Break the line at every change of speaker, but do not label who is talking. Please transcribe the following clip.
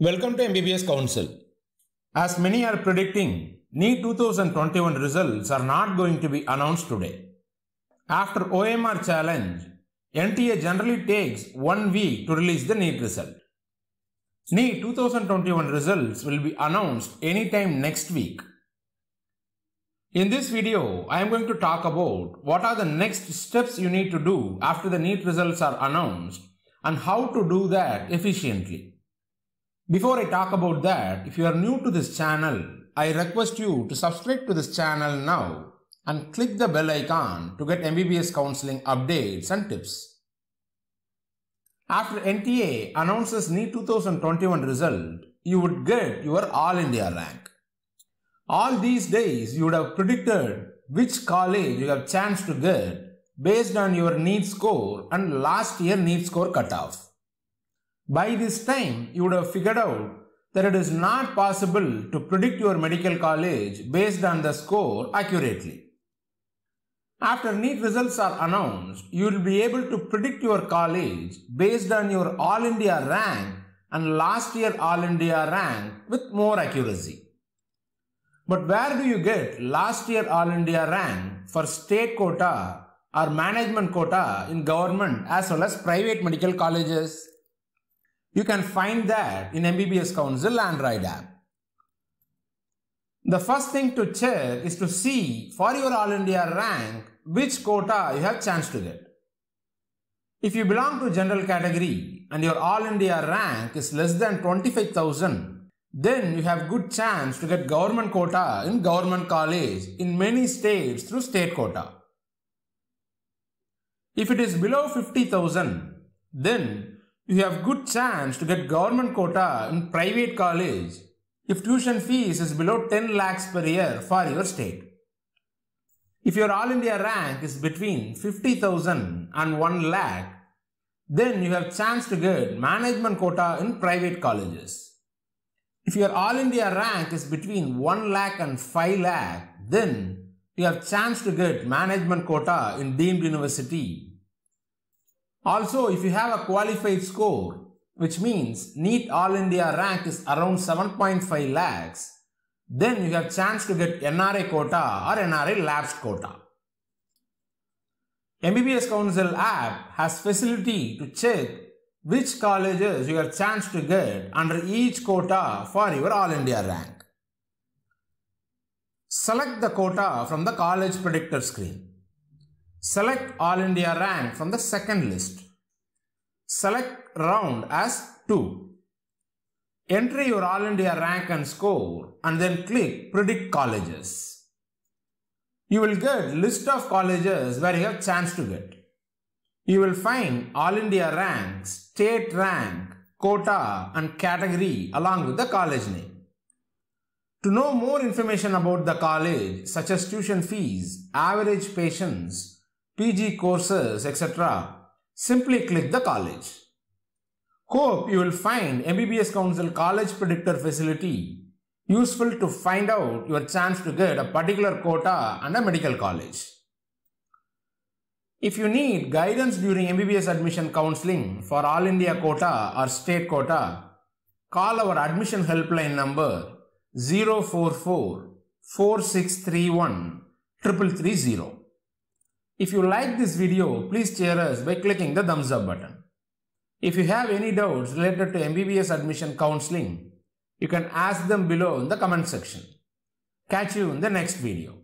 Welcome to MBBS Council. As many are predicting, NEET 2021 results are not going to be announced today. After OMR challenge, NTA generally takes 1 week to release the NEET result. NEET 2021 results will be announced anytime next week. In this video, I am going to talk about what are the next steps you need to do after the NEET results are announced and how to do that efficiently. Before I talk about that, if you are new to this channel, I request you to subscribe to this channel now and click the bell icon to get MBBS counseling updates and tips. After NTA announces NEET 2021 result, you would get your All India rank. All these days, you would have predicted which college you have chance to get based on your NEET score and last year NEET score cutoff. By this time, you would have figured out that it is not possible to predict your medical college based on the score accurately. After NEET results are announced, you will be able to predict your college based on your All India rank and last year All India rank with more accuracy. But where do you get last year All India rank for state quota or management quota in government as well as private medical colleges? You can find that in MBBS Council Android app. The first thing to check is to see for your All India rank which quota you have chance to get. If you belong to general category and your All India rank is less than 25,000, then you have good chance to get government quota in government college in many states through state quota. If it is below 50,000, then you have good chance to get government quota in private college if tuition fees is below 10 lakhs per year for your state. If your All India rank is between 50,000 and 1 lakh, then you have chance to get management quota in private colleges. If your All India rank is between 1 lakh and 5 lakh, then you have chance to get management quota in deemed university. Also, if you have a qualified score, which means NEET All India rank is around 7.5 lakhs, then you have chance to get NRI quota or NRI lapsed quota. MBBS Council app has facility to check which colleges you have chance to get under each quota for your All India rank. Select the quota from the college predictor screen. Select All India rank from the second list. Select round as 2. Enter your All India rank and score and then click Predict Colleges. You will get list of colleges where you have chance to get. You will find All India rank, state rank, quota and category along with the college name. To know more information about the college such as tuition fees, average patients, PG courses, etc., simply click the college. Hope you will find MBBS Council College Predictor facility useful to find out your chance to get a particular quota and a medical college. If you need guidance during MBBS admission counseling for All India quota or state quota, call our admission helpline number 044 4631 3330. If you like this video, please cheer us by clicking the thumbs up button. If you have any doubts related to MBBS admission counseling, you can ask them below in the comment section. Catch you in the next video.